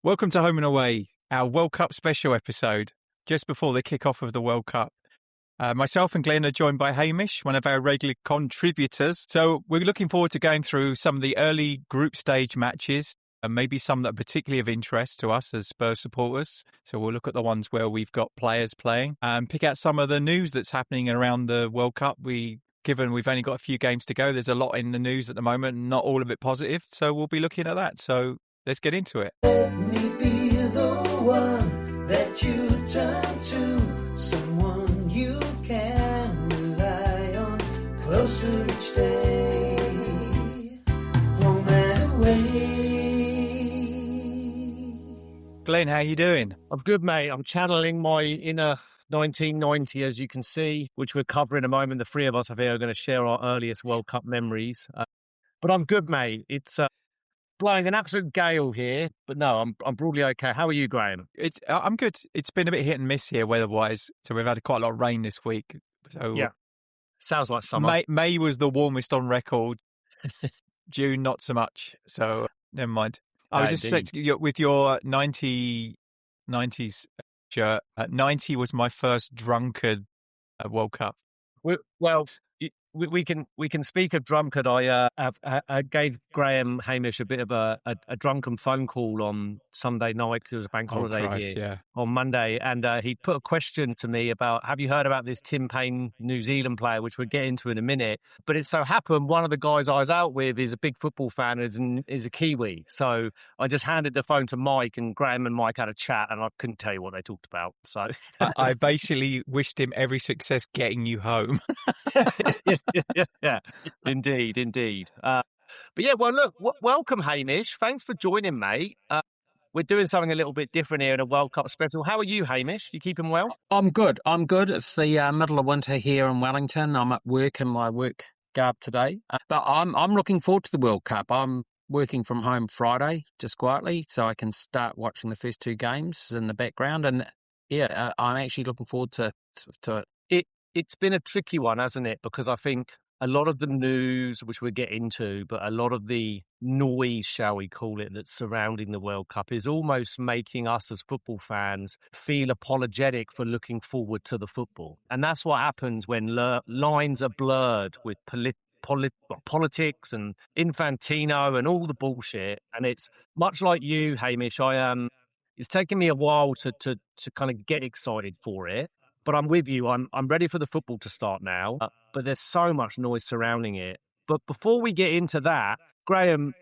Welcome to Home and Away, our World Cup special episode, just before the kick-off of the World Cup. Myself and Glenn are joined by Hamish, one of our regular contributors. So we're looking forward to going through some of the early group stage matches, and maybe some that are particularly of interest to us as Spurs supporters. So we'll look at the ones where we've got players playing and pick out some of the news that's happening around the World Cup. Given we've only got a few games to go, there's a lot in the news at the moment, not all of it positive. So we'll be looking at that. So let's get into it. Let me be the one that you turn to, someone you can rely on, closer each day, home and away. Glenn, how you doing? I'm good, mate. I'm channeling my inner 1990, as you can see, which we'll cover in a moment. The three of us, I think, are going to share our earliest World Cup memories. But I'm good, mate. It's blowing an absolute gale here, but no, I'm broadly okay. How are you, Graeme? I'm good. It's been a bit hit and miss here weather-wise, so we've had quite a lot of rain this week. So yeah, sounds like summer. May was the warmest on record. June, not so much. So never mind. I was just saying, with your 90s shirt. 90 was my first drunken World Cup. Well, we can speak of drunkard. I gave Graeme Hamish a bit of a drunken phone call on Sunday night because it was a bank holiday here on Monday, and he put a question to me about, have you heard about this Tim Payne New Zealand player, which we'll get into in a minute. But it so happened one of the guys I was out with is a big football fan and is a Kiwi. So I just handed the phone to Mike, and Graeme and Mike had a chat, and I couldn't tell you what they talked about. So I basically wished him every success getting you home. Yeah, indeed. But yeah, well, look, welcome, Hamish. Thanks for joining, mate. We're doing something a little bit different here in a World Cup special. How are you, Hamish? You keeping well? I'm good. It's the middle of winter here in Wellington. I'm at work in my work garb today, but I'm looking forward to the World Cup. I'm working from home Friday, just quietly, so I can start watching the first two games in the background. And yeah, I'm actually looking forward to it. It's been a tricky one, hasn't it? Because I think a lot of the news, which we'll get into, but a lot of the noise, shall we call it, that's surrounding the World Cup is almost making us as football fans feel apologetic for looking forward to the football. And that's what happens when lines are blurred with politics and Infantino and all the bullshit. And it's much like you, Hamish. It's taken me a while to kind of get excited for it. But I'm with you. I'm ready for the football to start now. But there's so much noise surrounding it. But before we get into that, Graeme,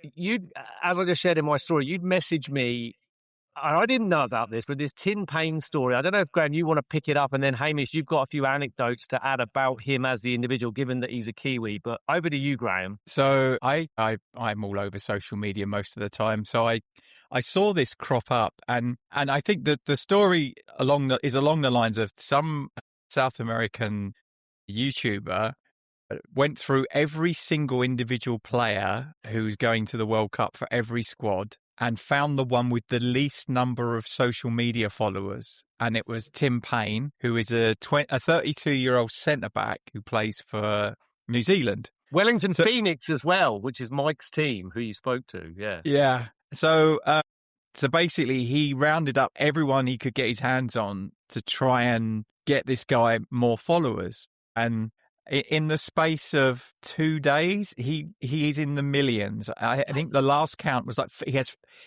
as I just shared in my story, you'd messaged me. I didn't know about this, but this Tim Payne story. I don't know if, Graeme, you want to pick it up. And then, Hamish, you've got a few anecdotes to add about him as the individual, given that he's a Kiwi. But over to you, Graeme. So I'm all over social media most of the time. So I saw this crop up, and I think that the story is along the lines of some South American YouTuber went through every single individual player who's going to the World Cup for every squad and found the one with the least number of social media followers. And it was Tim Payne, who is a 32-year-old centre-back who plays for New Zealand. Wellington Phoenix as well, which is Mike's team, who you spoke to, yeah. Yeah. So basically he rounded up everyone he could get his hands on to try and get this guy more followers. And in the space of 2 days, he is in the millions. I think the last count was like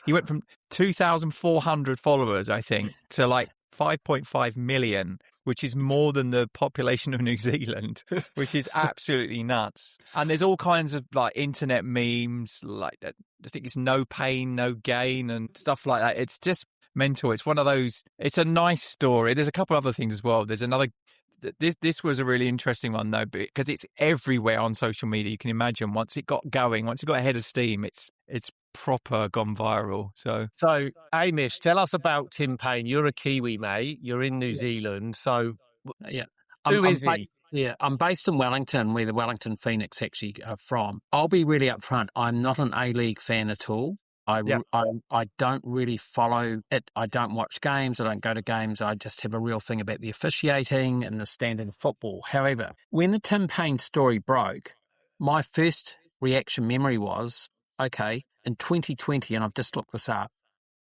he went from 2,400 followers, I think, to like 5.5 million, which is more than the population of New Zealand, which is absolutely nuts. And there's all kinds of like internet memes, like that. I think it's no pain, no gain, and stuff like that. It's just mental. It's one of those. It's a nice story. There's a couple other things as well. There's another. This was a really interesting one, though, because it's everywhere on social media. You can imagine once it got going, once it got ahead of steam, it's proper gone viral. So Hamish, tell us about Tim Payne. You're a Kiwi, mate. You're in New Zealand. So, yeah. Who is he? Yeah, I'm based in Wellington, where the Wellington Phoenix actually are from. I'll be really upfront. I'm not an A-League fan at all. I don't really follow it. I don't watch games. I don't go to games. I just have a real thing about the officiating and the standard of football. However, when the Tim Payne story broke, my first reaction memory was, okay, in 2020, and I've just looked this up,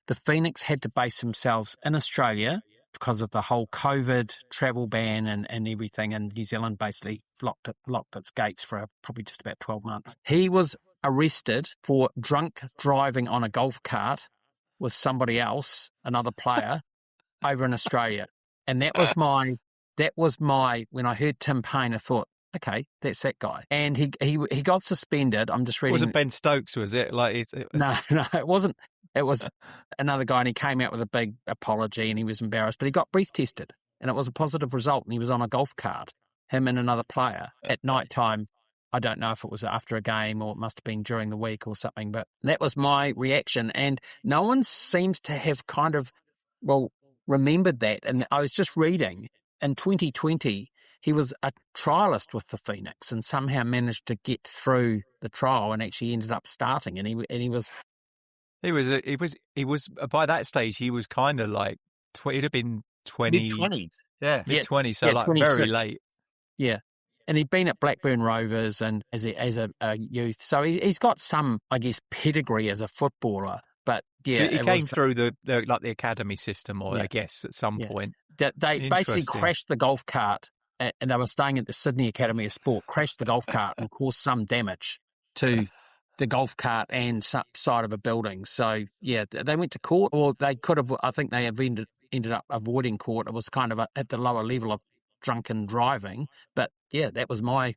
the Phoenix had to base themselves in Australia because of the whole COVID travel ban and everything, and New Zealand basically locked its gates for probably just about 12 months. He was arrested for drunk driving on a golf cart with somebody else, another player, over in Australia. And that was my, when I heard Tim Payne, I thought, okay, that's that guy. And he got suspended. I'm just reading. It wasn't Ben Stokes, was it? No, it wasn't. It was another guy, and he came out with a big apology, and he was embarrassed. But he got breath tested, and it was a positive result, and he was on a golf cart, him and another player, at night time. I don't know if it was after a game or it must have been during the week or something, but that was my reaction. And no one seems to have kind of, remembered that. And I was just reading, in 2020, he was a trialist with the Phoenix and somehow managed to get through the trial and actually ended up starting. And he was by that stage, he was kind of like, he'd have been 20. Mid-20s, yeah. Mid-20s, so like 26. very late. Yeah. And he'd been at Blackburn Rovers and as a youth. So he's got some, I guess, pedigree as a footballer. But yeah, so he came through the academy system, or I guess at some point. They basically crashed the golf cart, and they were staying at the Sydney Academy of Sport, crashed the golf cart and caused some damage to the golf cart and side of a building. So yeah, they went to court, or they could have, I think they have ended up avoiding court. It was kind of at the lower level of drunken driving. But yeah, that was my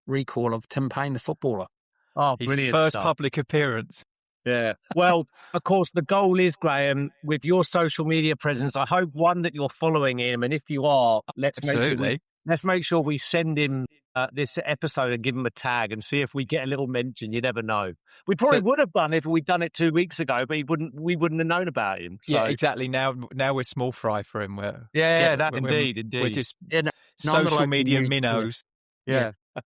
recall of Tim Payne, the footballer. Oh, his brilliant first stuff. public appearance. Yeah. Well, of course, the goal is, Graeme, with your social media presence, I hope, one, that you're following him. And if you are, let's make sure we send him this episode and give him a tag and see if we get a little mention. You never know. We probably would have done it if we'd done it 2 weeks ago, but we wouldn't have known about him. So. Yeah, exactly. Now we're small fry for him. Indeed. We're just social media minnows. Yeah.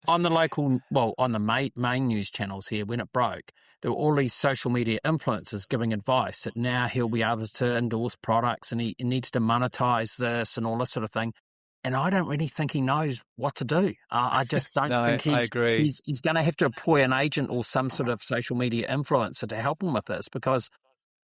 On the main news channels here, when it broke, there were all these social media influencers giving advice that now he'll be able to endorse products and he needs to monetize this and all this sort of thing. And I don't really think he knows what to do. I just don't think I agree. He's going to have to employ an agent or some sort of social media influencer to help him with this, because,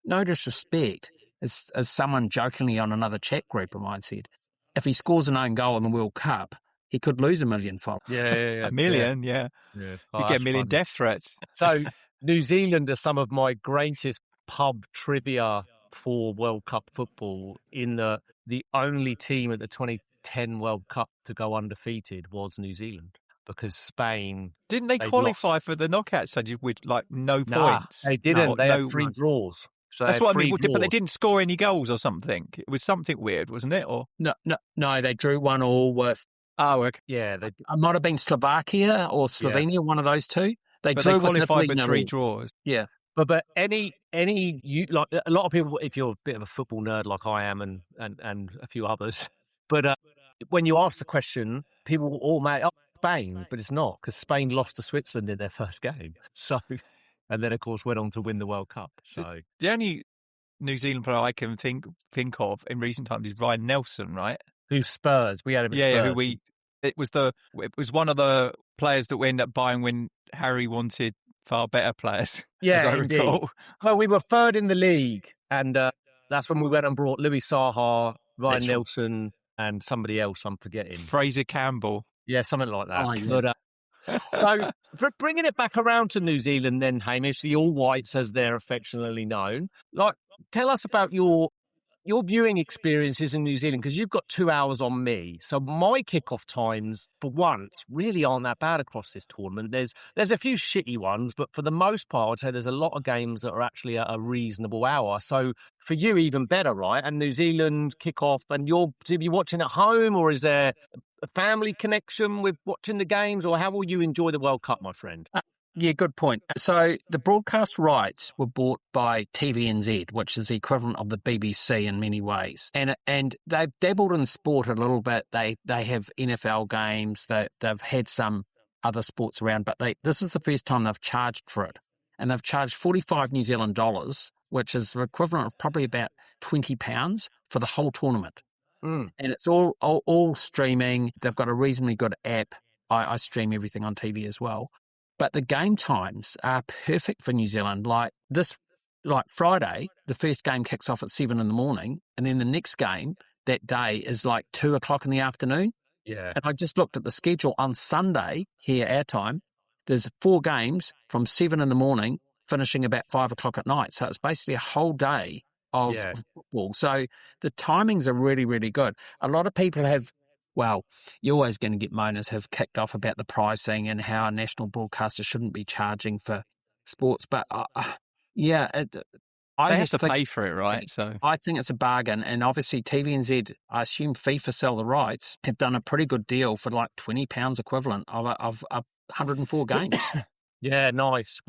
no disrespect, as someone jokingly on another chat group of mine said, if he scores an own goal in the World Cup, he could lose 1 million followers. Yeah. A million, yeah. You get a million death threats. So New Zealand are some of my greatest pub trivia for World Cup football, in the only team at the 2010 World Cup to go undefeated was New Zealand, because Spain... Didn't they qualify for the knockout stage with no points? They didn't. They had 3 draws. So that's what I mean. But they didn't score any goals or something. It was something weird, wasn't it? Or No, they drew 1-1 with... Oh, okay. Yeah, it might have been Slovakia or Slovenia, one of those two. They qualified with 3 draws. Yeah, but any like a lot of people, if you're a bit of a football nerd like I am, and a few others, but when you ask the question, people will all make Spain, but it's not, because Spain lost to Switzerland in their first game. So, and then of course went on to win the World Cup. So the only New Zealand player I can think of in recent times is Ryan Nelsen, right? Who's Spurs? We had him at Spurs. It was one of the players that we ended up buying when Harry wanted far better players. Yeah, as I recall. Well, we were third in the league, and that's when we went and brought Louis Sarr, Ryan Nelsen, and somebody else I'm forgetting. Fraser Campbell. Yeah, something like that. Oh, yeah. But, so, for bringing it back around to New Zealand then, Hamish, the All Whites as they're affectionately known, like, tell us about your viewing experiences in New Zealand, because you've got 2 hours on me. So my kickoff times, for once, really aren't that bad across this tournament. There's a few shitty ones, but for the most part, I'd say there's a lot of games that are actually at a reasonable hour. So for you, even better, right? And New Zealand kickoff, and you're watching at home, or is there a family connection with watching the games, or how will you enjoy the World Cup, my friend? Yeah, good point. So the broadcast rights were bought by TVNZ, which is the equivalent of the BBC in many ways. And they've dabbled in sport a little bit. They have NFL games. They've had some other sports around, but this is the first time they've charged for it. And they've charged 45 New Zealand dollars, which is the equivalent of probably about £20 for the whole tournament. And it's all streaming. They've got a reasonably good app. I stream everything on TV as well. But the game times are perfect for New Zealand. Like this like Friday, the first game kicks off at 7 in the morning, and then the next game that day is like 2 o'clock in the afternoon. Yeah. And I just looked at the schedule on Sunday here, our time. There's 4 games from 7 in the morning, finishing about 5 o'clock at night. So it's basically a whole day of football. So the timings are really, really good. A lot of people have, well, you're always going to get moaners have kicked off about the pricing and how a national broadcaster shouldn't be charging for sports. But They have to pay for it, right? So I think it's a bargain. And obviously TVNZ, I assume FIFA sell the rights, have done a pretty good deal for like £20 equivalent of 104 games. Yeah, nice.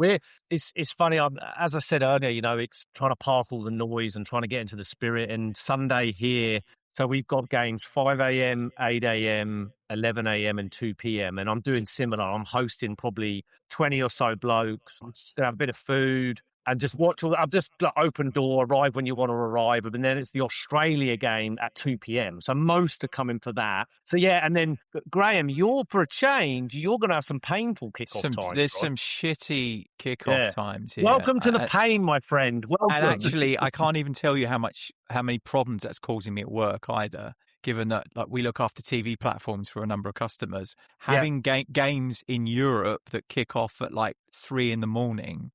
It's funny. As I said earlier, it's trying to park all the noise and trying to get into the spirit. And Sunday here, so we've got games 5 a.m., 8 a.m., 11 a.m. and 2 p.m. And I'm doing similar. I'm hosting probably 20 or so blokes. I'm just going to have a bit of food and just watch all that. I'm just like, open door, arrive when you want to arrive. And then it's the Australia game at 2 p.m. So most are coming for that. So yeah, and then Graeme, for a change, you're going to have some painful kickoff times. There's some shitty kickoff times here. Welcome to the pain, my friend. Welcome. And actually, I can't even tell you how many problems that's causing me at work either. Given that we look after TV platforms for a number of customers, having games in Europe that kick off at like 3 in the morning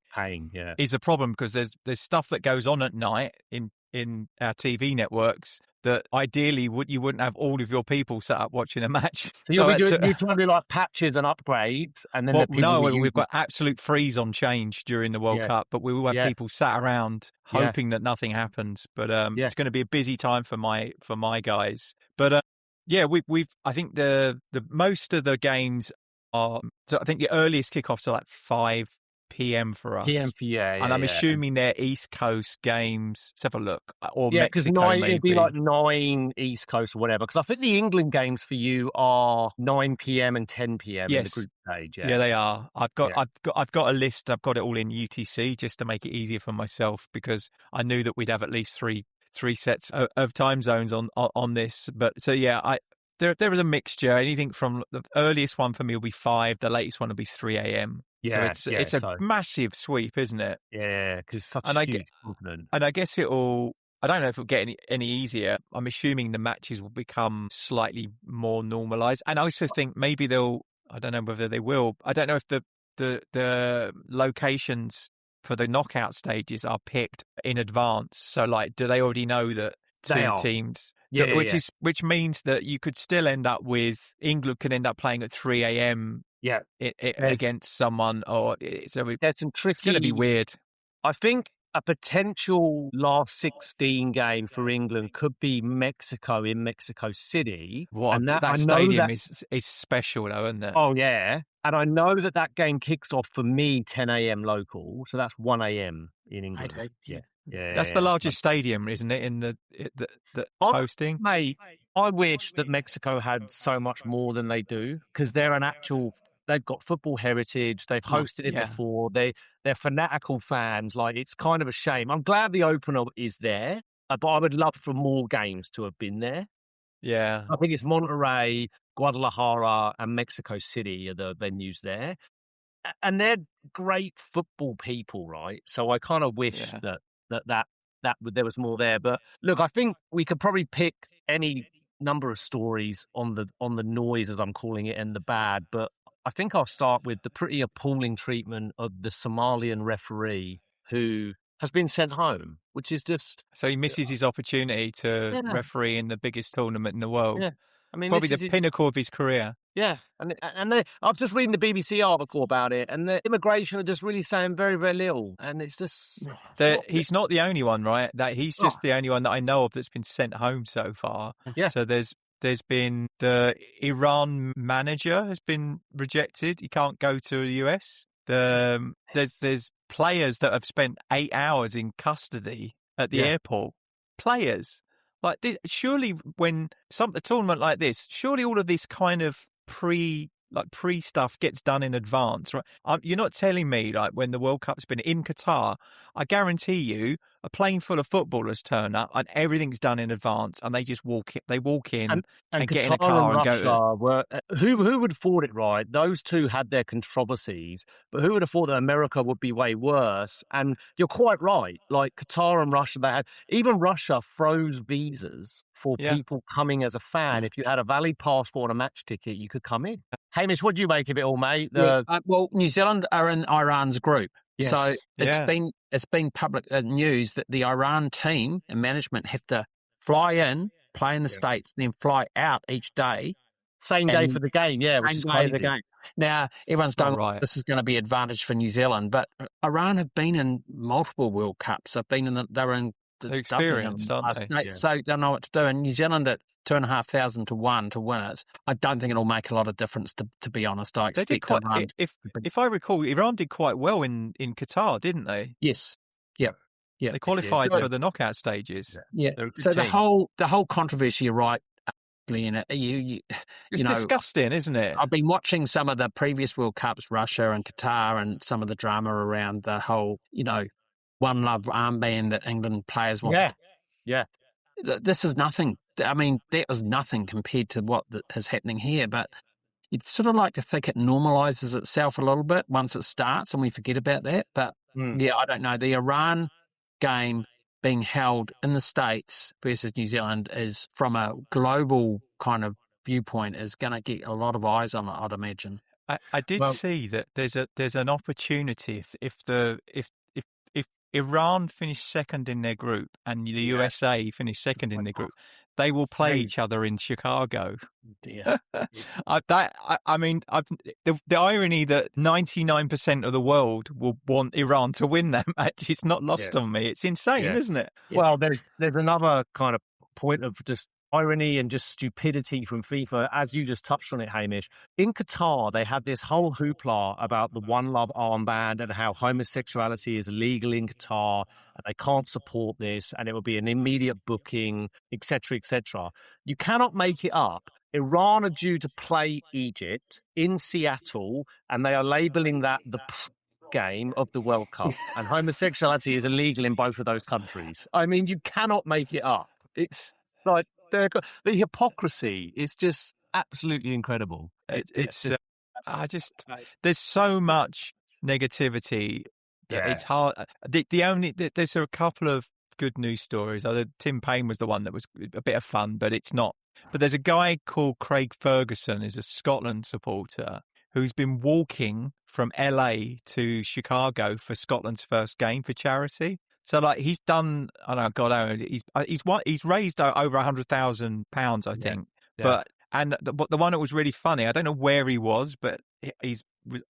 is a problem, because there's stuff that goes on at night in our TV networks that ideally you wouldn't have all of your people set up watching a match. So you're trying to do like patches and upgrades, and then we've got absolute freeze on change during the World Cup, but we will have people sat around hoping that nothing happens. But it's going to be a busy time for my guys. But I think the most of the games are. So I think the earliest kickoffs are like 5 p.m. for us. And I'm assuming they're East Coast games. Let's have a look. Or Mexico, maybe. It'd be like 9 East Coast or whatever. Because I think the England games for you are 9 p.m. and 10 p.m. in the group stage. Yeah, they are. I've got a list. I've got it all in UTC just to make it easier for myself, because I knew that we'd have at least three sets of time zones on this. But so there is a mixture. Anything from the earliest one for me will be 5. The latest one will be 3 a.m. So it's a massive sweep, isn't it? Yeah, because such a huge continent. And I guess I don't know if it'll get any easier. I'm assuming the matches will become slightly more normalised. And I also think maybe I don't know whether they will. I don't know if the locations for the knockout stages are picked in advance. So do they already know that two teams? So, which means that you could still end up with England could end up playing at 3 a.m. Against someone, there's some tricky. It's going to be weird. I think a potential last 16 game for England could be Mexico in Mexico City. And that stadium is special, though, isn't it? Oh yeah, and I know that game kicks off for me 10 a.m. local, so that's 1 a.m. in England. That's the largest stadium, isn't it? In that's hosting. Mate, I wish that Mexico had so much more than they do, because they're an actual. They've got football heritage. They've hosted it before. They're fanatical fans. It's kind of a shame. I'm glad the opener is there, but I would love for more games to have been there. Yeah. I think it's Monterrey, Guadalajara, and Mexico City are the venues there. And they're great football people, right? So I kind of wish that there was more there. But look, I think we could probably pick any number of stories on the noise, as I'm calling it, and the bad. But I think I'll start with the pretty appalling treatment of the Somalian referee who has been sent home, which is just... So he misses his opportunity to referee in the biggest tournament in the world. Yeah. I mean, probably the pinnacle of his career. Yeah. And I was just reading the BBC article about it, and the immigration are just really saying very, very little. And it's just... He's not the only one, right? He's just the only one that I know of that's been sent home so far. Yeah. So there's been the Iran manager has been rejected. He can't go to the US. There's players that have spent 8 hours in custody at the airport. Players like this. Surely, when a tournament like this, surely all of this kind of like pre-stuff gets done in advance, right? You're not telling me like when the World Cup's been in Qatar, I guarantee you a plane full of footballers turn up and everything's done in advance and they just walk in and get in a Qatar car and and go to... Russia were who would have thought it, right? Those two had their controversies, but who would have thought that America would be way worse? And you're quite right. Like Qatar and Russia, even Russia froze visas for people coming as a fan. If you had a valid passport and a match ticket, you could come in. Hamish, what do you make of it all, mate? Well, New Zealand are in Iran's group. Yes. So it's been public news that the Iran team and management have to fly in, play in the States, then fly out each day. Same day for the game, which is crazy. The game. Now, everyone's going, this is going to be advantage for New Zealand, but Iran have been in multiple World Cups. They were in the experience, aren't they? So they know what to do. And New Zealand at 2,500 to 1 to win it, I don't think it'll make a lot of difference, to be honest. I expect Iran. If I recall, Iran did quite well in Qatar, didn't they? Yes. Yep. Yeah. They qualified for the knockout stages. Yeah. So the whole controversy, you're right, Glenn, it's disgusting, isn't it? I've been watching some of the previous World Cups, Russia and Qatar, and some of the drama around the whole, One Love armband that England players want. Yeah. This is nothing. I mean, that was nothing compared to what is happening here, but you'd sort of like to think it normalises itself a little bit once it starts and we forget about that. But I don't know. The Iran game being held in the States versus New Zealand is, from a global kind of viewpoint, is going to get a lot of eyes on it, I'd imagine. I did see that there's an opportunity if Iran finish second in their group and the USA finish second in their group, they will play each other in Chicago. Dear. I mean, the irony that 99% of the world will want Iran to win that match is not lost on me. It's insane, isn't it? Yeah. Well, there's another kind of point of just irony and just stupidity from FIFA, as you just touched on it, Hamish. In Qatar, they had this whole hoopla about the One Love armband and how homosexuality is illegal in Qatar and they can't support this and it will be an immediate booking, etc., etc. You cannot make it up. Iran are due to play Egypt in Seattle and they are labelling that the game of the World Cup, and homosexuality is illegal in both of those countries. I mean, you cannot make it up. It's like the hypocrisy is just absolutely incredible. There's so much negativity. It's hard. There's a couple of good news stories. Tim Payne was the one that was a bit of fun, but it's not. But there's a guy called Craig Ferguson, who's a Scotland supporter, who's been walking from LA to Chicago for Scotland's first game for charity. So like he's done, I don't know, God, he's raised over £100,000, I think. Yeah. But the one that was really funny, I don't know where he was, but he's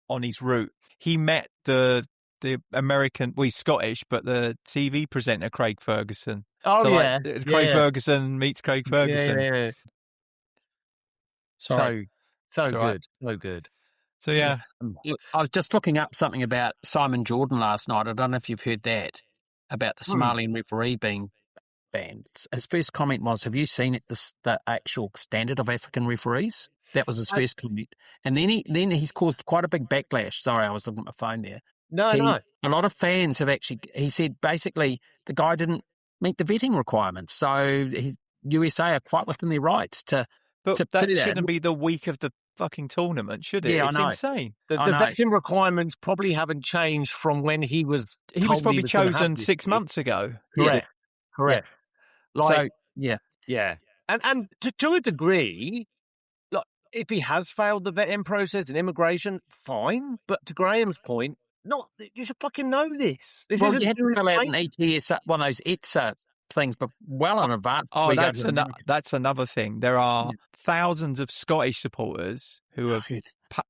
on his route. He met the American, he's Scottish, but the TV presenter Craig Ferguson. Oh, so yeah. Craig Ferguson meets Craig Ferguson. Yeah. Sorry. So good. Right. So good. So, yeah. I was just looking up something about Simon Jordan last night. I don't know if you've heard that, about the Somalian referee being banned. His first comment was, have you seen it, the actual standard of African referees? That was his first comment. And then he's caused quite a big backlash. Sorry, I was looking at my phone there. No. A lot of fans have actually, he said basically the guy didn't meet the vetting requirements. So USA are quite within their rights to But to that do that. shouldn't be the week of the fucking tournament, should it? Yeah, It's I know. insane. The vetting requirements probably haven't changed from when he was. He was probably gonna have chosen this 6 gig. months ago. Correct. Like, So, yeah. yeah, and to a degree, like if he has failed the vetting process and immigration, fine. But to Graham's point, you should fucking know this. This Well, isn't you had to fill out an right. ETS, one of those ETSA things, but well in advance. Oh, before you go to the- that's another thing. There are thousands of Scottish supporters who have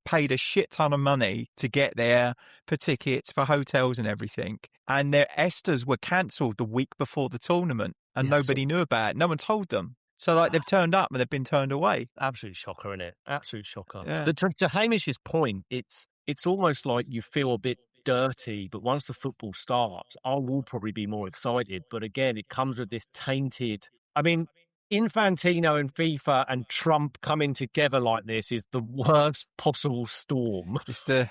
paid a shit ton of money to get there for tickets, for hotels and everything. And their Esters were cancelled the week before the tournament and nobody knew about it. No one told them. So like they've turned up and they've been turned away. Absolute shocker, isn't it? Absolute shocker. Yeah. To Hamish's point, it's almost like you feel a bit dirty, but once the football starts, I will probably be more excited. But again, it comes with this tainted. I mean, Infantino and FIFA and Trump coming together like this is the worst possible storm. It's the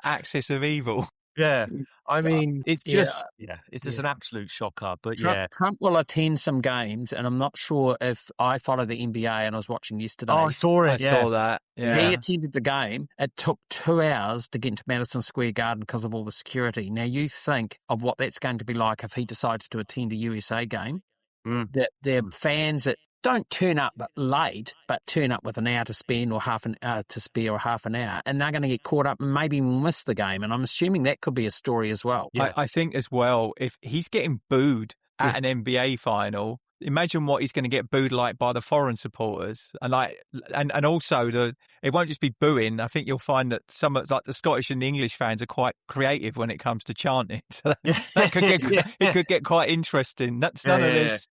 axis of evil. Yeah. I mean, it's just an absolute shocker. But Trump will attend some games, and I'm not sure if I follow the NBA, and I was watching yesterday. Oh, I saw it. I saw that. Yeah. He attended the game. It took 2 hours to get into Madison Square Garden because of all the security. Now, you think of what that's going to be like if he decides to attend a USA game. That their fans that don't turn up late, but turn up with an hour to spend or half an hour to spare or half an hour, and they're going to get caught up and maybe miss the game. And I'm assuming that could be a story as well. Yeah. I think as well, if he's getting booed at an NBA final, imagine what he's going to get booed like by the foreign supporters, and also it won't just be booing. I think you'll find that some like the Scottish and the English fans are quite creative when it comes to chanting. So that could get it could get quite interesting. That's none of this.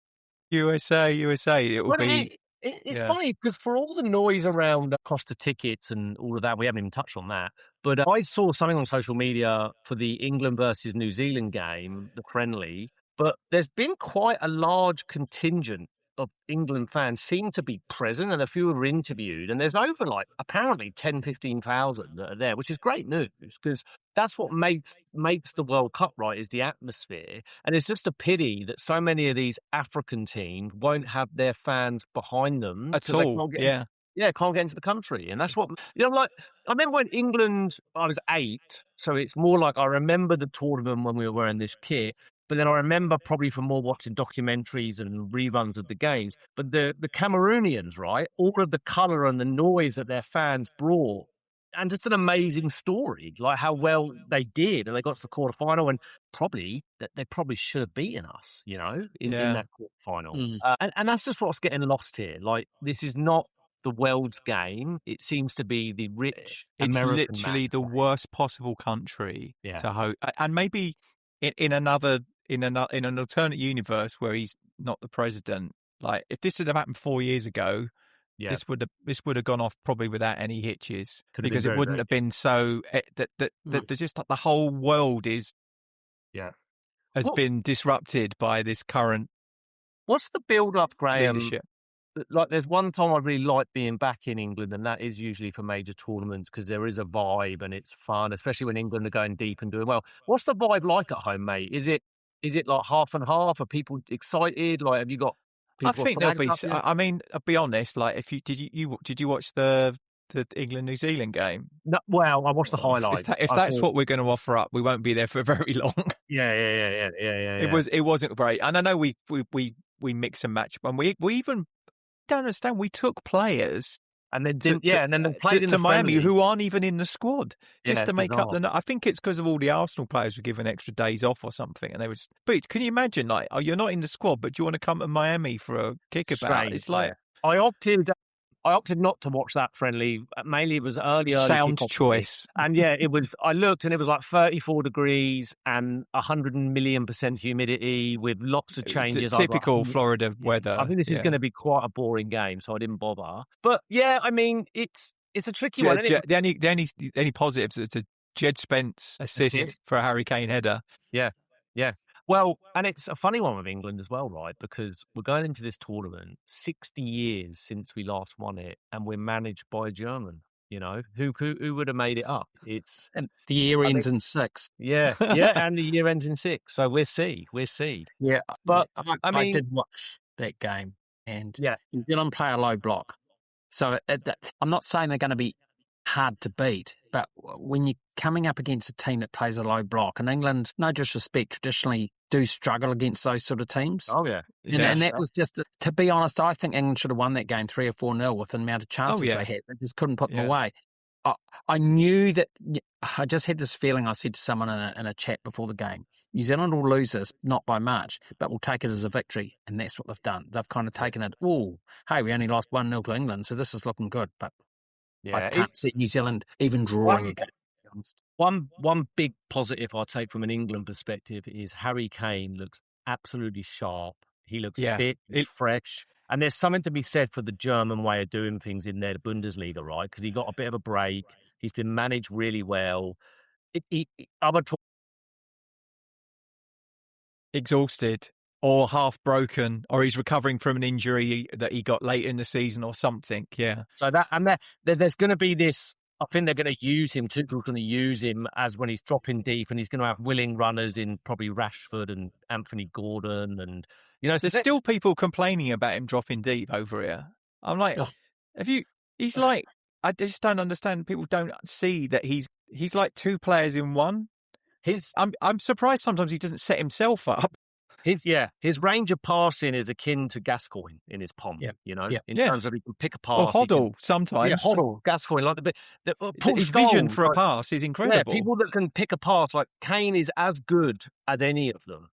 USA. It will be. It's funny because for all the noise around cost of tickets and all of that, we haven't even touched on that. But I saw something on social media for the England versus New Zealand game, the friendly. But there's been quite a large contingent of England fans seem to be present, and a few were interviewed. And there's over apparently 10, 15,000 that are there, which is great news because that's what makes the World Cup, right, is the atmosphere. And it's just a pity that so many of these African teams won't have their fans behind them. At all, can't get into the country. And that's what, I remember when England, I was 8, so it's more like I remember the tournament when we were wearing this kit. But then I remember probably from more watching documentaries and reruns of the games. But the Cameroonians, right, all of the colour and the noise that their fans brought, and just an amazing story, like how well they did. And they got to the quarterfinal, and they probably should have beaten us, in that quarterfinal. And that's just what's getting lost here. Like, this is not the world's game. It seems to be the rich American. It's literally the worst possible country to host. And maybe in an alternate universe where he's not the president, like if this had happened 4 years ago, this would have gone off probably without any hitches, because it wouldn't have been so that just like the whole world has been disrupted by this current. What's the build up, Graeme? Leadership. Like, there's one time I really like being back in England, and that is usually for major tournaments because there is a vibe and it's fun, especially when England are going deep and doing well. What's the vibe like at home, mate? Is it like half and half? Are people excited? Like, have you got people? I think there'll be. I mean, I'll be honest. Like, if you did you watch the England New Zealand game? No, well, I watched the highlights. If that's what we're going to offer up, we won't be there for very long. Yeah. It wasn't great, and I know we mix and match, and we even. Don't understand. We took players and then they played to Miami who aren't even in the squad just to make bizarre. up the. I think it's because of all the Arsenal players were given extra days off or something, and they were. But can you imagine, like, you're not in the squad, but do you want to come to Miami for a kickabout? It's like I opted not to watch that friendly. Mainly, it was early sound choice. And it was. I looked, and it was like 34 degrees and 100,000,000% humidity with lots of changes. Typical Florida weather. I think this is going to be quite a boring game, so I didn't bother. But I mean, it's a tricky one. The only positives is a Jed Spence assist for a Harry Kane header. Yeah. Well, and it's a funny one with England as well, right? Because we're going into this tournament 60 years since we last won it, and we're managed by a German. Who would have made it up? And the year ends in 6. Yeah, and the year ends in 6. So we'll see. Yeah, but I did watch that game, and New Zealand play a low block. So I'm not saying they're going to be hard to beat, but when you're coming up against a team that plays a low block, and England, no disrespect, traditionally do struggle against those sort of teams. Oh, yeah. And that was just, to be honest, I think England should have won that game 3 or 4-0 with the amount of chances they had. They just couldn't put them away. I knew that, I just had this feeling, I said to someone in a chat before the game, New Zealand will lose this, not by much, but we'll take it as a victory. And that's what they've done. They've kind of taken it, hey, we only lost 1-0 to England, so this is looking good. But I can't see New Zealand even drawing again. One big positive I take from an England perspective is Harry Kane looks absolutely sharp. He looks fit, he's fresh. And there's something to be said for the German way of doing things in their Bundesliga, right? Because he got a bit of a break. He's been managed really well. Exhausted or half broken, or he's recovering from an injury that he got later in the season or something. Yeah. So there's going to be this. I think they're going to use him. Tuchel's going to use him as when he's dropping deep, and he's going to have willing runners in probably Rashford and Anthony Gordon, and there's still people complaining about him dropping deep over here. I'm like, he's like, I just don't understand. People don't see that he's like two players in one. I'm surprised sometimes he doesn't set himself up. His range of passing is akin to Gascoigne in his pomp, in terms of he can pick a pass. Or Hoddle sometimes. Yeah, Hoddle, Gascoigne. His vision for a pass is incredible. Yeah, people that can pick a pass, like Kane is as good as any of them,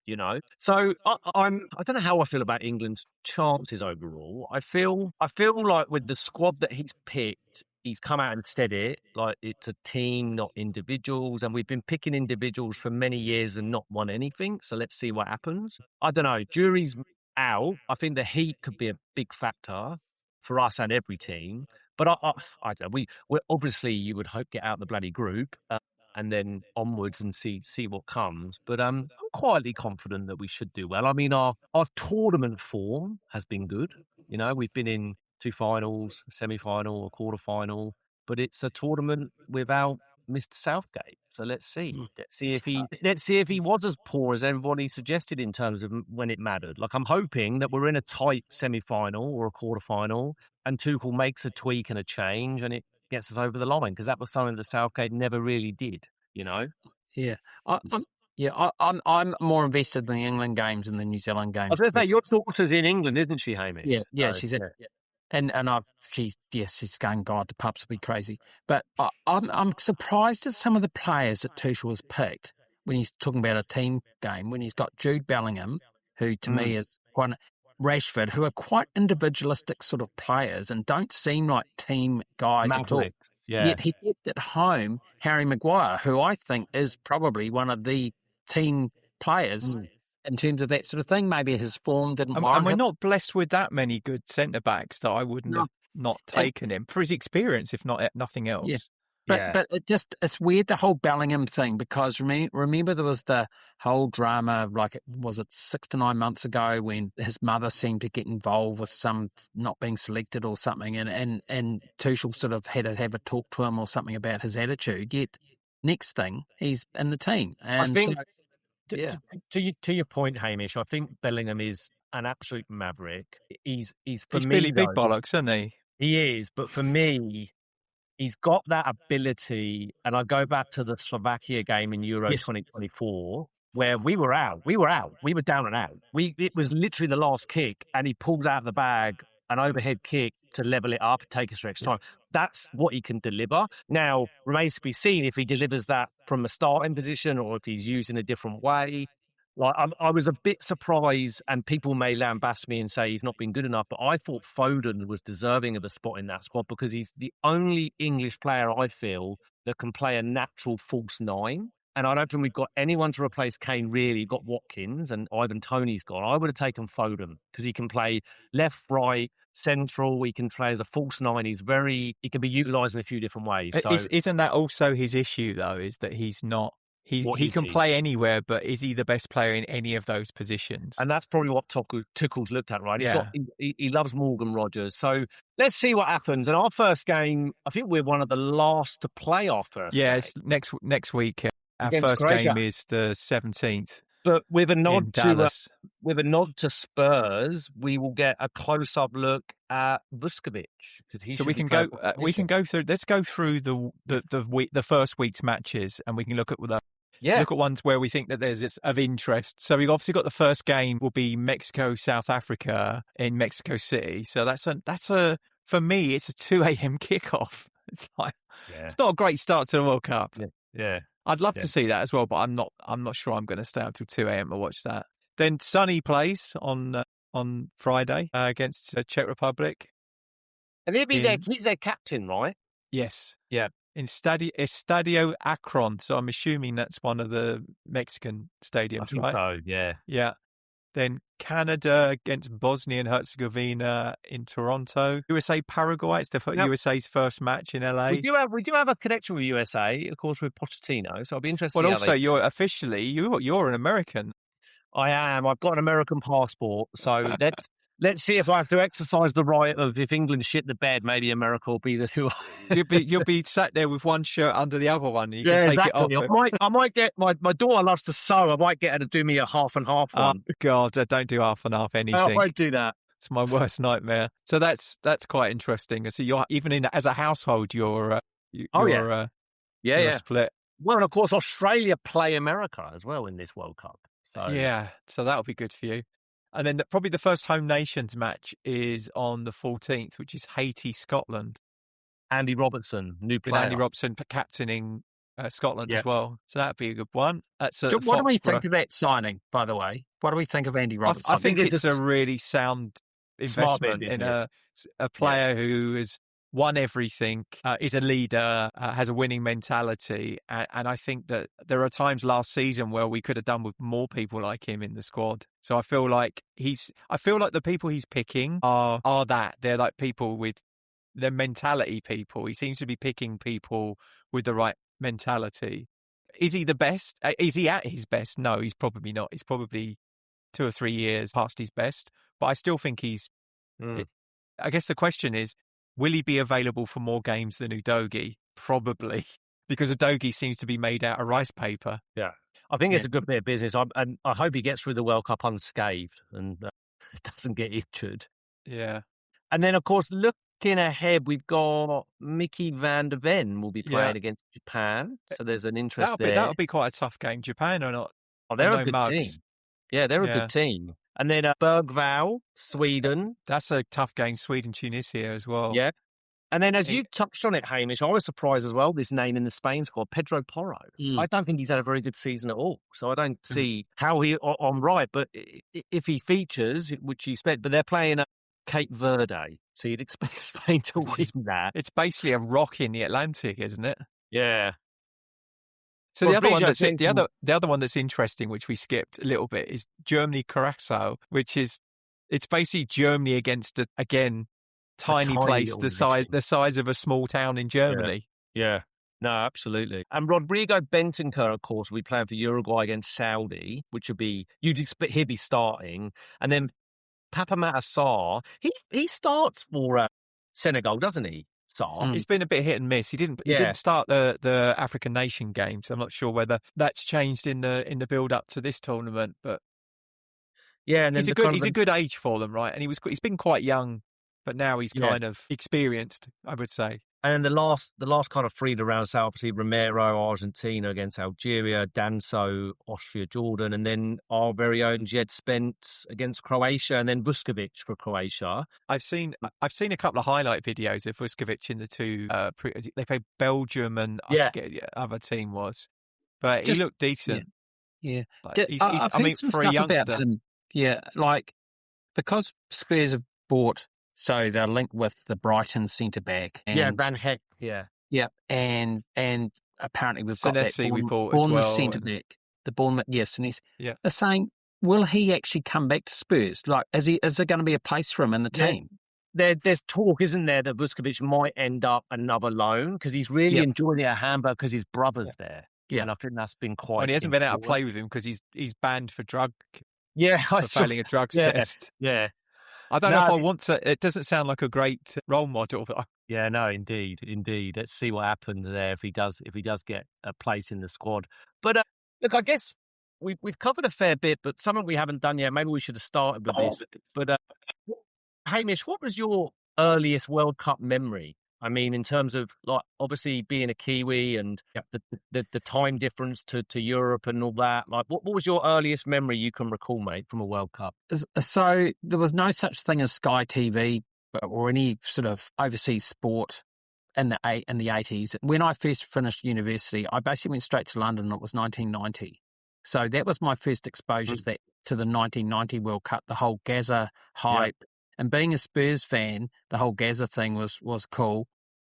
So I don't know how I feel about England's chances overall. I feel like with the squad that he's picked, he's come out and said it, like it's a team, not individuals. And we've been picking individuals for many years and not won anything. So let's see what happens. I don't know. Jury's out. I think the heat could be a big factor for us and every team. But I don't know. We're obviously, you would hope, get out the bloody group and then onwards and see what comes. But I'm quietly confident that we should do well. I mean, our tournament form has been good. We've been in 2 finals, a semi-final, a quarter-final, but it's a tournament without Mr. Southgate. So let's see. Let's see if he was as poor as everybody suggested in terms of when it mattered. Like, I'm hoping that we're in a tight semi-final or a quarter-final and Tuchel makes a tweak and a change and it gets us over the line, because that was something that Southgate never really did, Yeah. I'm more invested in the England games than the New Zealand games. I was going to say, your daughter's in England, isn't she, Hamish? Yeah, she's in. Yeah. And she's going, God, the pups will be crazy. But I'm surprised at some of the players that Tuchel has picked when he's talking about a team game, when he's got Jude Bellingham, who to me is one, Rashford, who are quite individualistic sort of players and don't seem like team guys at all. Yeah. Yet he kept at home Harry Maguire, who I think is probably one of the team players in terms of that sort of thing. Maybe his form didn't warrant and we're him. not blessed with that many good centre-backs that I wouldn't have not taken him for his experience, if not nothing else. Yeah. But it's weird, the whole Bellingham thing, because remember there was the whole drama, was it 6 to 9 months ago, when his mother seemed to get involved with some not being selected or something, and Tuchel sort of had to have a talk to him or something about his attitude. Yet next thing, he's in the team. And I think, to your point, Hamish, I think Bellingham is an absolute maverick. He's Billy Big Bollocks, isn't he? He is, but for me, he's got that ability, and I go back to the Slovakia game in Euro 2024, where we were out. We were down and out. It was literally the last kick, and he pulls out of the bag an overhead kick to level it up, take us for extra time. That's what he can deliver. Now, remains to be seen if he delivers that from a starting position or if he's used in a different way. Like, I was a bit surprised, and people may lambast me and say he's not been good enough, but I thought Foden was deserving of a spot in that squad, because he's the only English player, I feel, that can play a natural false nine. And I don't think we've got anyone to replace Kane, really. You've got Watkins, and Ivan Toney's gone. I would have taken Foden, because he can play left, right, central. He can play as a false nine. He can be utilised in a few different ways. So, isn't that also his issue, though, is that he's not... He can play anywhere, but is he the best player in any of those positions? And that's probably what Tuchel's looked at, right? He loves Morgan Rogers. So let's see what happens. And our first game, I think we're one of the last to play our first game. It's next week. Our Against first Croatia. game is the 17th. But with a nod to Spurs, we will get a close-up look at Vuskovic, because so we can go through. Let's go through the first week's matches, and we can look at look at ones where we think that there's of interest. So we've obviously got the first game will be Mexico South Africa in Mexico City. So that's a for me it's a 2 a.m. kickoff. It's like it's not a great start to the World Cup. Yeah. I'd love to see that as well, but I'm not sure I'm going to stay up till 2 a.m. to watch that. Then Sonny plays on Friday against Czech Republic. And he's their captain, right? Yes. Yeah. In Estadio Akron, so I'm assuming that's one of the Mexican stadiums, I think right? So, yeah. Yeah. Then Canada against Bosnia and Herzegovina in Toronto. USA Paraguay. It's USA's first match in LA. We do have a connection with USA, of course, with Pochettino. So I'll be interested. Well, also you're an American. I am. I've got an American passport, so let's see if I have to exercise the right of if England shit the bed, maybe America will be the who. You'll be sat there with one shirt under the other one. And you can take exactly. it off. I might get my daughter loves to sew. I might get her to do me a half and half one. Oh God, I don't do half and half anything. I won't do that. It's my worst nightmare. So that's quite interesting. So you're even as a household, you're split. Well, and of course, Australia play America as well in this World Cup. So so that'll be good for you. And then probably the first home nations match is on the 14th, which is Haiti-Scotland. Andy Robertson, new player. With Andy Robertson captaining Scotland as well. So that'd be a good one. That's what do we think of that signing, by the way? What do we think of Andy Robertson? I think it's a really sound investment in a player who has won everything, is a leader, has a winning mentality. And I think that there are times last season where we could have done with more people like him in the squad. So I feel like the people he's picking are that. They're like people with their mentality people. He seems to be picking people with the right mentality. Is he the best? Is he at his best? No, he's probably not. He's probably 2 or 3 years past his best. But I still think he's... I guess the question is, will he be available for more games than Udogie? Probably, because Udogie seems to be made out of rice paper. Yeah. I think it's a good bit of business. And I hope he gets through the World Cup unscathed and doesn't get injured. Yeah. And then, of course, looking ahead, we've got Mickey van der Ven will be playing against Japan. So there's an interest there. That'll be quite a tough game. Japan are not... Oh, they're a good team. Yeah, they're a good team. And then Bergvall, Sweden. That's a tough game. Sweden, Tunisia as well. Yeah. And then as you touched on it, Hamish, I was surprised as well, this name in the Spain squad, Pedro Porro. I don't think he's had a very good season at all. So I don't see how I'm right. But if he features, which you expect, but they're playing Cape Verde. So you'd expect Spain to win that. It's basically a rock in the Atlantic, isn't it? Yeah. So the other one that's interesting, which we skipped a little bit, is Germany Curaçao, which it's basically Germany against tiny place the size of a small town in Germany. Yeah. No, absolutely. And Rodrigo Bentancur, of course, will be playing for Uruguay against Saudi, which would be you'd expect he'd be starting, and then Papamata Sarr, he starts for Senegal, doesn't he? Sarr. He's been a bit hit and miss. He didn't start the African Nation game, so I'm not sure whether that's changed in the build up to this tournament. But and then he's a good age for them, right? And he's been quite young, but now he's kind of experienced, I would say. And then the last kind of three to round out, obviously Romero, Argentina against Algeria, Danso, Austria, Jordan, and then our very own Jed Spence against Croatia, and then Vuskovic for Croatia. I've seen a couple of highlight videos of Vuskovic in the two. They played Belgium, and I forget the other team was, but he looked decent. Yeah, I mean, for a youngster, because Spurs have bought. So they're linked with the Brighton centre back. Van Heck. Yeah, and apparently we've got Senesi that we bought as well. centre back. The Bournemouth, Senesi. Yeah. They're saying, will he actually come back to Spurs? Like, is there going to be a place for him in the team? There's talk, isn't there, that Vuskovic might end up another loan because he's really enjoying it at Hamburg because his brother's there. Yeah, and I think that's been quite. And he hasn't been able to play with him because he's banned for failing a drugs test. Yeah. I don't know if I want to. It doesn't sound like a great role model. Yeah, no, indeed. Let's see what happens there if he does get a place in the squad. But look, I guess we've covered a fair bit, but something we haven't done yet. Maybe we should have started with this. But Hamish, what was your earliest World Cup memory? I mean, in terms of like obviously being a Kiwi and the time difference to Europe and all that. Like, what was your earliest memory you can recall, mate, from a World Cup? So there was no such thing as Sky TV or any sort of overseas sport in the 80s. When I first finished university, I basically went straight to London. It was 1990. So that was my first exposure to the 1990 World Cup, the whole Gaza hype. Yeah. And being a Spurs fan, the whole Gaza thing was cool.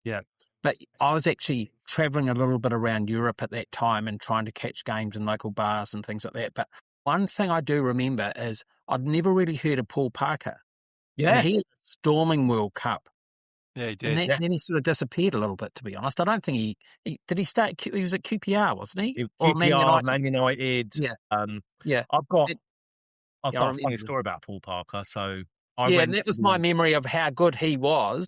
Yeah. But I was actually travelling a little bit around Europe at that time and trying to catch games in local bars and things like that. But one thing I do remember is I'd never really heard of Paul Parker. Yeah. And he had a storming World Cup. Yeah, he did. And then he sort of disappeared a little bit, to be honest. I don't think he did he start, he was at QPR, wasn't he? QPR, Man United. Yeah. I've got I've Yeah, I got a remember funny that. story about Paul Parker. So I Yeah, went and that was to my memory of how good he was.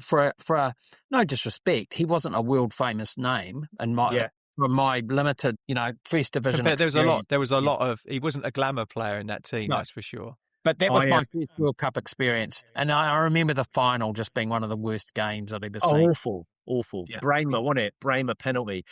No disrespect, he wasn't a world famous name, and yeah. from my limited, first division Compared, experience. there was a Yeah. lot of, he wasn't a glamour player in that team, No. that's for sure. But that was I my first World Cup experience, and I remember the final just being one of the worst games I'd ever seen. awful. Yeah. Bramer, wasn't it? Bramer penalty.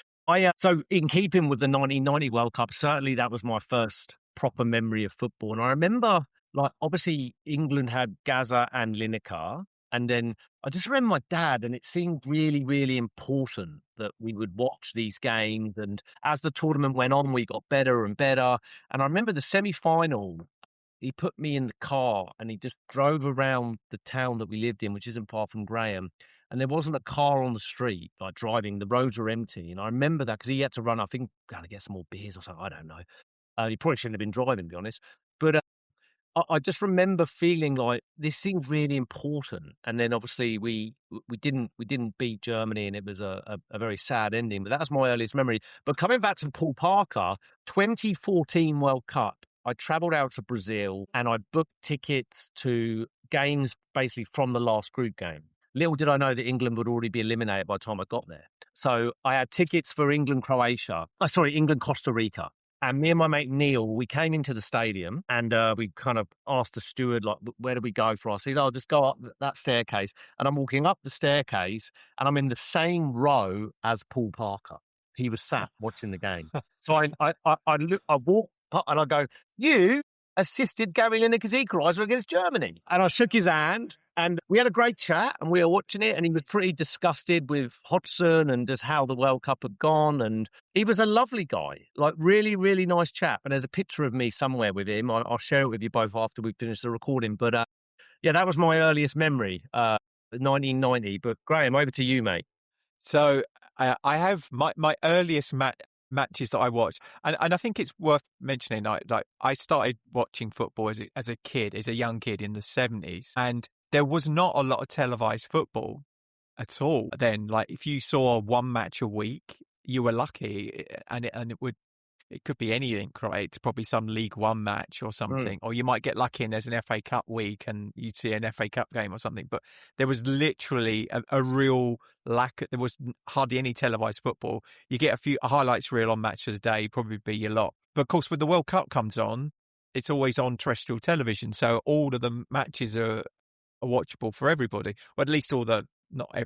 So in keeping with the 1990 World Cup, certainly that was my first proper memory of football. And I remember, like, obviously England had Gaza and Lineker. And then I just remember my dad, and it seemed really, really important that we would watch these games. And as the tournament went on, we got better and better. And I remember the semi-final, he put me in the car and he just drove around the town that we lived in, which isn't far from Graham. And there wasn't a car on the street, like driving. The roads were empty. And I remember that because he had to run, I think, to get some more beers or something. I don't know. He probably shouldn't have been driving, to be honest. But I just remember feeling like this seemed really important. And then obviously we didn't beat Germany, and it was a very sad ending. But that was my earliest memory. But coming back to Paul Parker, 2014 World Cup, I travelled out to Brazil and I booked tickets to games basically from the last group game. Little did I know that England would already be eliminated by the time I got there. So I had tickets for England-Costa Rica. And me and my mate Neil, we came into the stadium and we kind of asked the steward, like, where do we go for our seats? I'll just go up that staircase. And I'm walking up the staircase and I'm in the same row as Paul Parker. He was sat watching the game. So I walk up and I go, you assisted Gary Lineker's equaliser against Germany. And I shook his hand and we had a great chat and we were watching it, and he was pretty disgusted with Hodgson and just how the World Cup had gone. And he was a lovely guy, like really, really nice chap. And there's a picture of me somewhere with him. I'll share it with you both after we finish the recording. But yeah, that was my earliest memory, 1990. But Graham, over to you, mate. So I have my earliest matches that I watched, and I think it's worth mentioning. Like I started watching football as a young kid in the 70s, and there was not a lot of televised football at all then. Like if you saw one match a week, you were lucky, and it could be anything, right? It's probably some League One match or something, or you might get lucky and there's an FA Cup week and you'd see an FA Cup game or something. But there was literally a real lack. There was hardly any televised football. You get a highlights reel on Match of the Day, probably be your lot. But of course, when the World Cup comes on, it's always on terrestrial television, so all of the matches are watchable for everybody, or at least all the.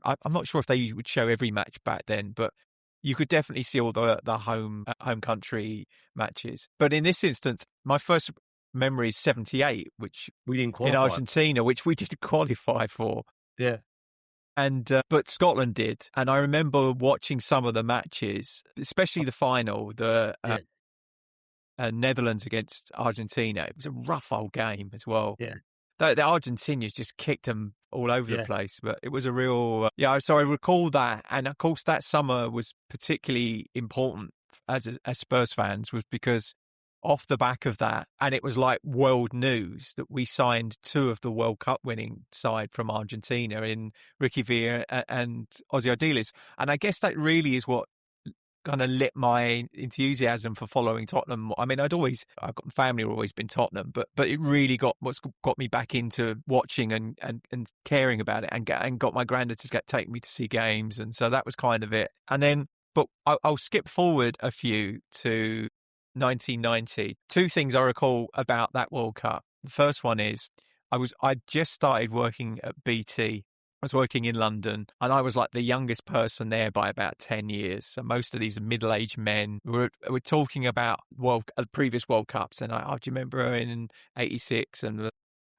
I'm not sure if they would show every match back then, but you could definitely see all the home country matches. But in this instance, my first memory is 78, which we didn't qualify in Argentina, which we did qualify for. Yeah. And but Scotland did, and I remember watching some of the matches, especially the final, the Netherlands against Argentina. It was a rough old game as well. Yeah. The Argentinians just kicked them all over the place, but it was a real so I recall that, and of course that summer was particularly important as Spurs fans, was because off the back of that, and it was like world news that we signed two of the World Cup winning side from Argentina in Ricky Villa and Ozzy Ardiles, and I guess that really is what kind of lit my enthusiasm for following Tottenham. I mean, I've got family who've always been Tottenham, but it really got me back into watching and caring about it, and got my granddad to take me to see games, and so that was kind of it. And then, but I'll skip forward a few to 1990. Two things I recall about that World Cup. The first one is I just started working at BT. I was working in London, and I was like the youngest person there by about 10 years. So most of these middle-aged men were talking about previous World Cups. And do you remember in 86? And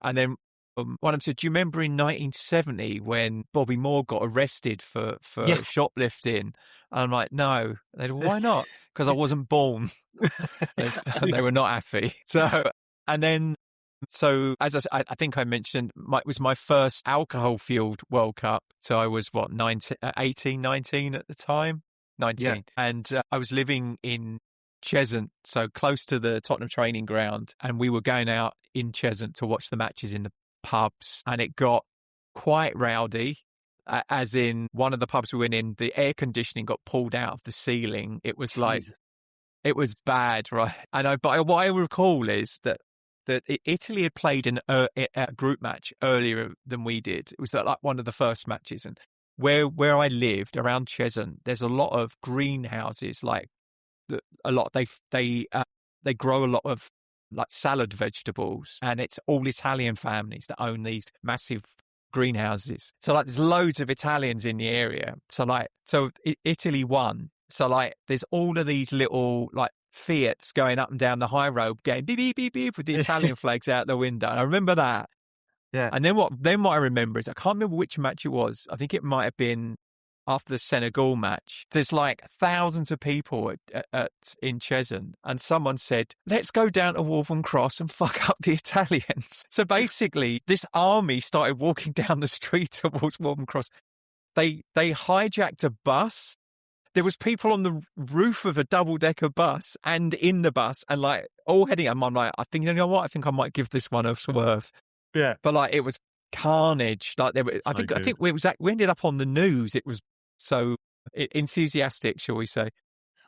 then one of them said, do you remember in 1970 when Bobby Moore got arrested for shoplifting? And I'm like, no. They said, why not? Because I wasn't born. And they were not happy. So, as I think I mentioned, it was my first alcohol-fueled World Cup. So I was, 18, 19 at the time? 19. Yeah. And I was living in Cheshunt, so close to the Tottenham training ground. And we were going out in Cheshunt to watch the matches in the pubs. And it got quite rowdy, as in one of the pubs we went in, the air conditioning got pulled out of the ceiling. It was like, it was bad, right? But what I recall is that that Italy had played a group match earlier than we did. It was like one of the first matches, and where I lived around Cheshunt, there's a lot of greenhouses. Like a lot, they grow a lot of like salad vegetables, and it's all Italian families that own these massive greenhouses. So like, there's loads of Italians in the area. So Italy won. So like, there's all of these little like Fiats going up and down the high road, going beep beep beep beep with the Italian flags out the window. I remember that. Yeah. And then what I remember is, I can't remember which match it was. I think it might have been after the Senegal match. There's like thousands of people in Cheshunt, and someone said, let's go down to Waltham Cross and fuck up the Italians. So basically, this army started walking down the street towards Waltham Cross. They hijacked a bus. There was people on the roof of a double-decker bus and in the bus, and like all heading. I'm like, I think, you know what? I think I might give this one a swerve. Yeah, but like, it was carnage. Like there were, I think we ended up on the news. It was so enthusiastic, shall we say?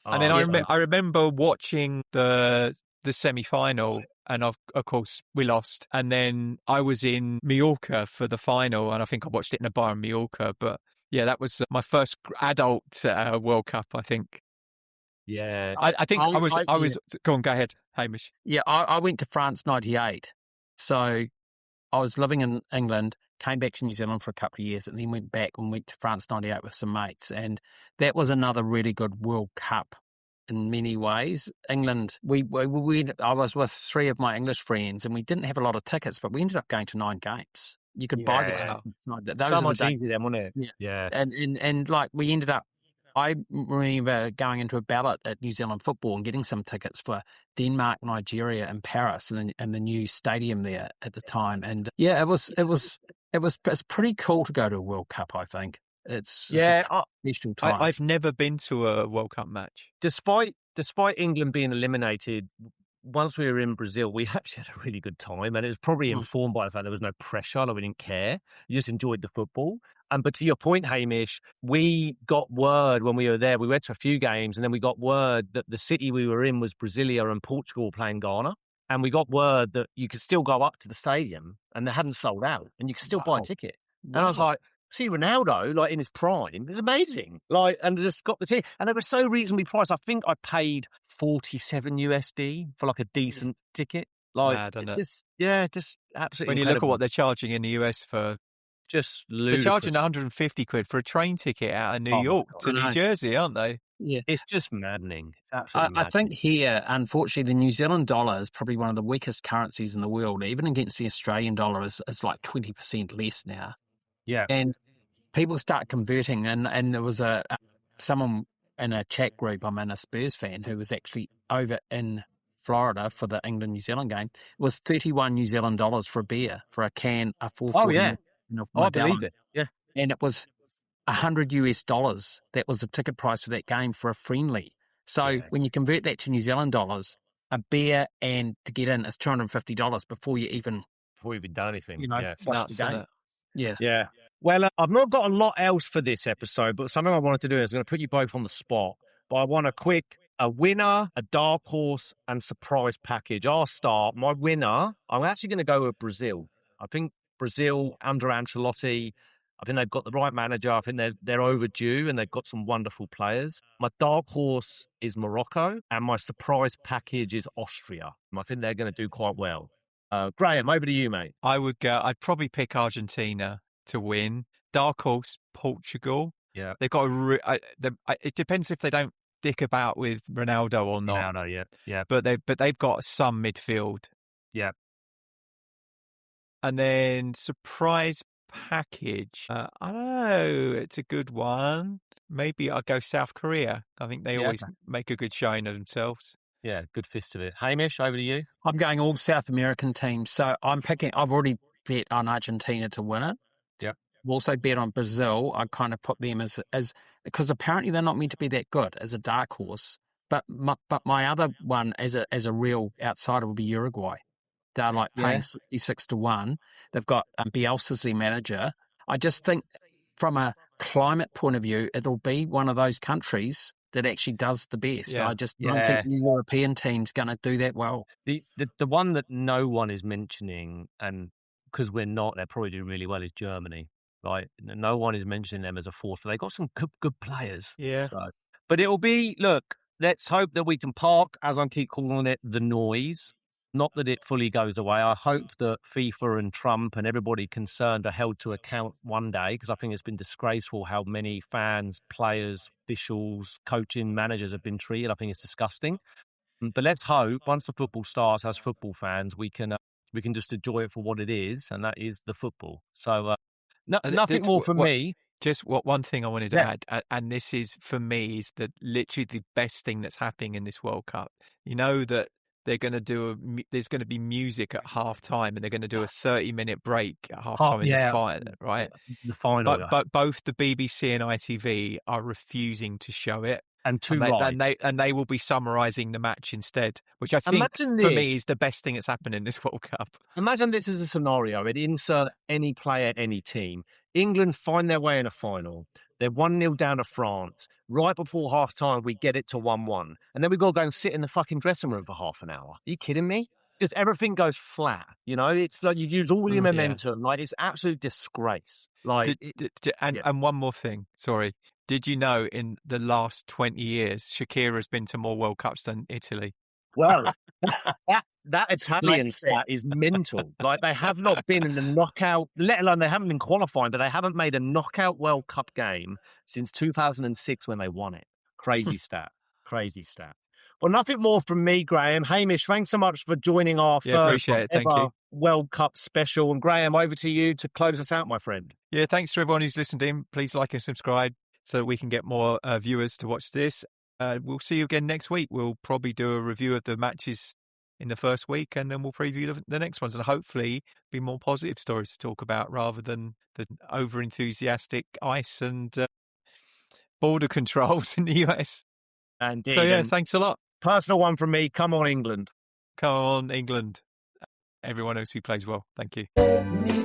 And then I remember watching the semi-final, and of course we lost. And then I was in Mallorca for the final, and I think I watched it in a bar in Mallorca. But yeah, that was my first adult World Cup, I think. Yeah, I think I was. Go ahead, Hamish. Yeah, I went to France '98, so I was living in England, came back to New Zealand for a couple of years, and then went back and went to France '98 with some mates. And that was another really good World Cup in many ways. England, I was with three of my English friends, and we didn't have a lot of tickets, but we ended up going to 9 games. You could buy the tickets. So much easier then, wasn't it? Yeah. And like, we ended up, I remember going into a ballot at New Zealand Football and getting some tickets for Denmark, Nigeria, and Paris, and the new stadium there at the time. And yeah, it's pretty cool to go to a World Cup. I think it's a special time. I've never been to a World Cup match. Despite England being eliminated, once we were in Brazil, we actually had a really good time, and it was probably informed by the fact there was no pressure. Like, we didn't care. You just enjoyed the football. But to your point, Hamish, we got word when we were there. We went to a few games, and then we got word that the city we were in was Brasilia and Portugal playing Ghana. And we got word that you could still go up to the stadium, and they hadn't sold out, and you could still buy a ticket. And I was like, see Ronaldo, like in his prime, it's amazing. Like, and just got the ticket, and they were so reasonably priced. I think I paid $47 for like a decent ticket. Like, mad, isn't it? Just absolutely. When you look at what they're charging in the US for. Just ludicrous. They're charging 150 quid for a train ticket out of New York to New Jersey, aren't they? Yeah. It's just maddening. It's absolutely maddening. I think here, unfortunately, the New Zealand dollar is probably one of the weakest currencies in the world. Even against the Australian dollar is like 20% less now. Yeah. And people start converting. And there was someone in a chat group, I'm in a Spurs fan, who was actually over in Florida for the England-New Zealand game. It was 31 New Zealand dollars for a beer, for a can, a 440. Oh, yeah. I believe it. Yeah. And it was $100. That was the ticket price for that game for a friendly. So when you convert that to New Zealand dollars, a beer and to get in is $250 before you even done anything. watch the game. Yeah. Well, I've not got a lot else for this episode, but something I wanted to do is I'm going to put you both on the spot. But I want a winner, a dark horse, and surprise package. I'll start. My winner, I'm actually going to go with Brazil. I think Brazil under Ancelotti, I think they've got the right manager. I think they're overdue, and they've got some wonderful players. My dark horse is Morocco, and my surprise package is Austria. I think they're going to do quite well. Graeme, over to you, mate. I'd probably pick Argentina to win. Dark horse, Portugal. Yeah, they've got it depends if they don't dick about with Ronaldo or not. Ronaldo, yeah. But they've got some midfield. Yeah. And then surprise package. I don't know. It's a good one. Maybe I'll go South Korea. I think they always make a good showing of themselves. Yeah, good fist of it. Hamish, over to you. I'm going all South American teams. So I've already bet on Argentina to win it. Yeah. I've also bet on Brazil. I kind of put them as because apparently they're not meant to be that good as a dark horse. But my other one as a real outsider will be Uruguay. They're like paying 66-1. They've got Bielsa's their manager. I just think from a climate point of view, it'll be one of those countries that actually does the best. Yeah. I just don't think the European team's going to do that well. The one that no one is mentioning, and because we're not, they're probably doing really well, is Germany. Right? No one is mentioning them as a force, but they've got some good players. Yeah. So. But it'll be, look, let's hope that we can park, as I keep calling it, the noise. Not that it fully goes away. I hope that FIFA and Trump and everybody concerned are held to account one day, because I think it's been disgraceful how many fans, players, officials, coaching, managers have been treated. I think it's disgusting. But let's hope once the football starts, as football fans, we can just enjoy it for what it is, and that is the football. So nothing more from me. Just one thing I wanted to add, and this is for me is literally the best thing that's happening in this World Cup. You know that they're going to there's going to be music at half time, and they're going to do a 30-minute break at half time in the final, right? The final. But both the BBC and ITV are refusing to show it. And they will be summarising the match instead, which I think for me is the best thing that's happened in this World Cup. Imagine this is a scenario. It insert any player, any team. England find their way in a final. They're 1-0 down to France. Right before half time, we get it to 1-1. And then we got to go and sit in the fucking dressing room for half an hour. Are you kidding me? Because everything goes flat. You know, it's like you use all your momentum. Yeah. Like, it's absolute disgrace. Like, and one more thing. Sorry. Did you know in the last 20 years, Shakira's been to more World Cups than Italy? Well, that Italian stat is mental. Like, they have not been in the knockout, let alone they haven't been qualifying, but they haven't made a knockout World Cup game since 2006 when they won it. Crazy stat. Crazy stat. Well, nothing more from me, Graeme. Hamish, thanks so much for joining our first ever World Cup special. And Graeme, over to you to close us out, my friend. Yeah, thanks to everyone who's listened in. Please like and subscribe so that we can get more viewers to watch this. We'll see you again next week. We'll probably do a review of the matches in the first week, and then we'll preview the next ones, and hopefully be more positive stories to talk about rather than the over-enthusiastic ice and border controls in the US. Indeed. So, yeah, thanks a lot. Personal one from me. Come on, England. Come on, England. Everyone else who plays well. Thank you.